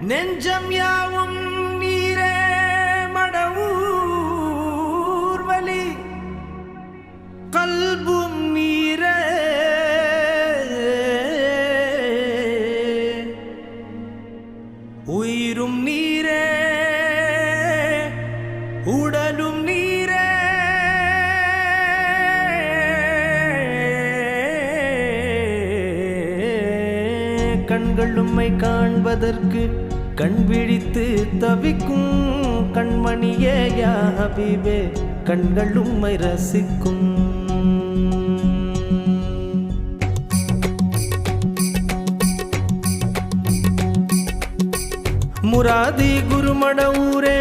நெஞ்சம் யாவும் நீரே மடவூர் வலி கல்பும் நீரே உயிரும் நீரே உடலும் நீரே கண்கள் உம்மை காண்பதற்கு கண் விழித்து தவிக்கும் கண்மணியே யா ஹபீபே கண்கள் உம்மை ரசிக்கும். முராதி குருமட ஊரே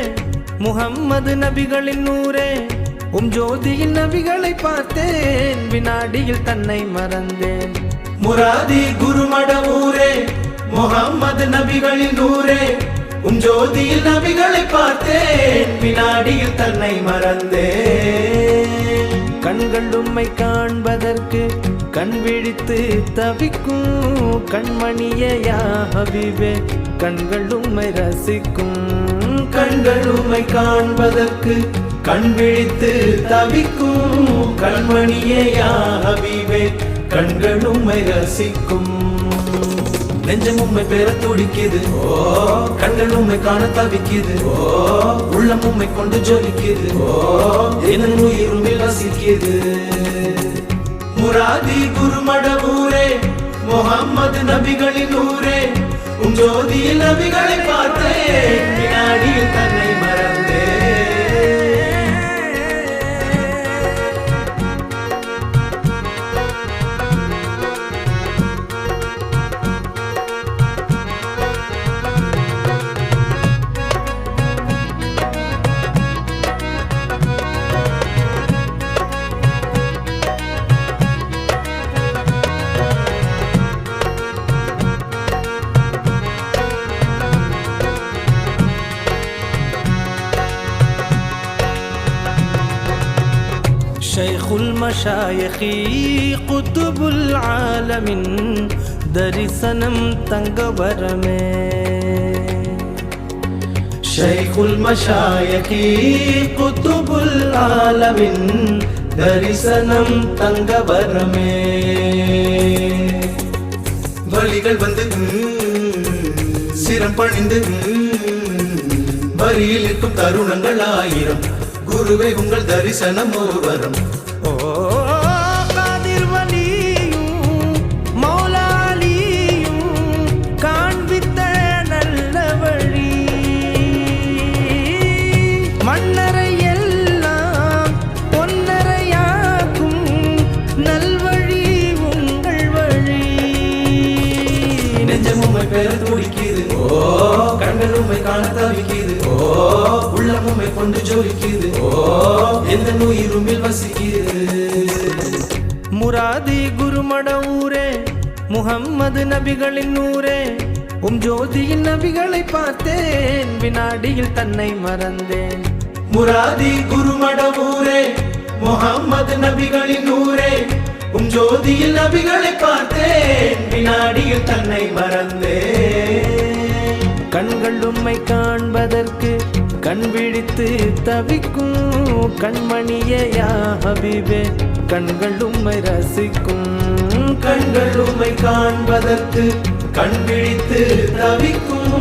முஹம்மது நபிகளின் நூரே ஜோதியில் நபிகளை பார்த்தேன் வினாடியில் தன்னை மறந்தேன். முராதி குருமட ஊரே முஹம்மது நபிகளின் நூரே ஜோதியில் நபிகளை பார்த்தேன் வினாடியில் தன்னை மறந்தேன். கண்கள் உம்மை காண்பதற்கு கண் விழித்து தவிக்கும் கண்மணியே யா ஹபீபே கண்கள் உம்மை ரசிக்கும். கண்கள் உம்மை காண்பதற்கு கண் விழித்து தவிக்கும் கண்மணியே யா ஹபீபே கண்கள் உம்மை ரசிக்கும். நெஞ்சம் உம்மை பெற துடிக்குது கண்கள் உம்மை காண தவிக்குது உள்ளம் உம்மை கொண்டு ஜொலிக்குது என் உயிரும் வசிக்குது. முராதி குருமட ஊரே முஹம்மது நபிகளின் ஊரே ஜோதியில் நபிகளை பார்த்தேன் வினாடியில் தன்னை மறந்தேன். ஷைகுல் மஷாயிகி குதுபுல் ஆலமின் தரிசனம் தங்கவரமே. ஷைகுல் மஷாயிகி குதுபுல் ஆலமின் தரிசனம் தங்கவரமே. வலிகள் வந்து சிரம் பணிந்து வரியில் இருக்கும் தருணங்கள் ஆயிரம் குருவே உங்கள் தரிசனம் ஒரு வரம். காதிர் வலியும் மௌலாலியும் காண்பித்த நல்ல வழி மன்னரை எல்லாம் பொன்னரையாக்கும் நல்வழி உங்கள் வழி. நெஞ்சம் உம்மை பெற துடிக்குது கண்கள் உம்மை காண தவிக்குது உள்ளம் உம்மை கொண்டு ஜொலிக்குது எந்த உயிரும் வசிக்குது. முராதி குருமட ஊரே முஹம்மது நபிகளின் நூரே ஜோதியில் நபிகளை பார்த்தேன் வினாடியில் தன்னை மறந்தேன். முராதி குருமட ஊரே முஹம்மது நபிகளின் நூரே ஜோதியில் நபிகளை பார்த்தேன் வினாடியில் தன்னை மறந்தேன். கண்கள் உம்மை காண்பதற்கு கண் விழித்து தவிக்கும் கண்மணியே யா ஹபீபே கண்கள் உம்மை ரசிக்கும். கண்கள் உம்மை காண்பதற்கு கண் விழித்து தவிக்கும்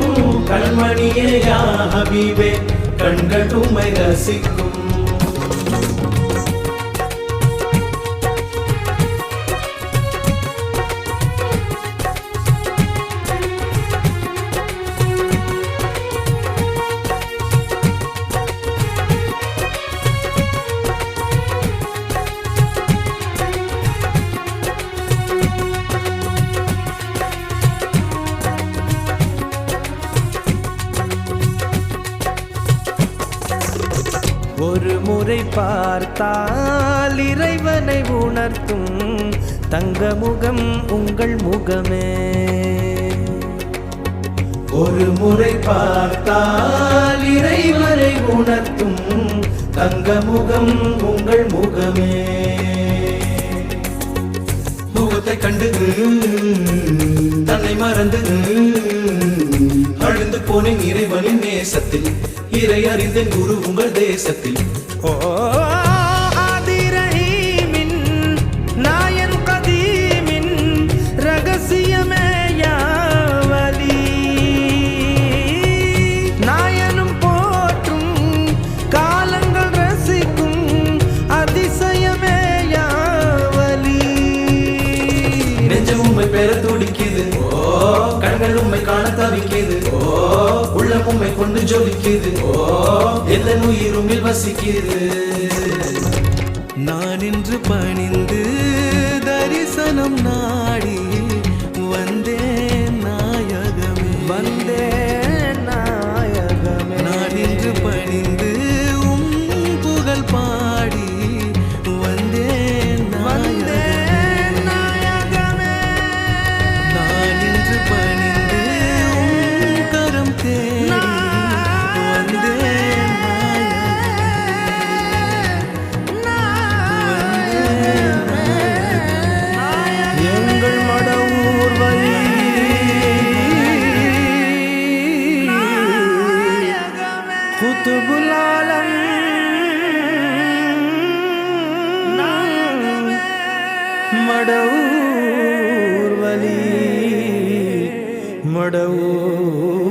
கண்மணியே யா ஹபீபே கண்கள் உம்மை ரசிக்கும். ஒரு முறை பார்த்தால் இறைவனை உணர்த்தும் தங்க முகம் உங்கள் முகமே. ஒரு முறை பார்த்தால் இறைவனை உணர்த்தும் தங்க முகம் உங்கள் முகமே. தன்னை மறந்து அழுந்து போனேன் இறைவனின் நேசத்தில், இறை அறிந்தேன் குரு உங்கள் தேசத்தில். ஓ ஆதிரஹீமின் நாயன் கதீமின் ரகசியமே யா வலி. நாயனும் போற்றும் காலங்கள் ரசிக்கும் அதிசயமே யா வலி. நெஞ்சம் உம்மை பெற துடிக்குது, ஓ கண்கள் உம்மை காண தவிக்குது, ஓ உள்ளம் உம்மை கொண்டு ஜொலிக்குது, ஓ எந்த உயிருமில் வசிக்குது. நான் இன்று பணிந்து தரிசனம் நாடி வந்தேன் நாயகமே, வந்தேன் நாயகமே. நான் இன்று பணிந்து உம் புகழ் பாடி வந்தேன் நாயகமே. நான் இன்று பணிந்து உம் கரம் தேடி வந்தேன் எங்கள் மடவூர் வழி குத்துபுல் ஆலம் மடவூர் வழி மடவூர்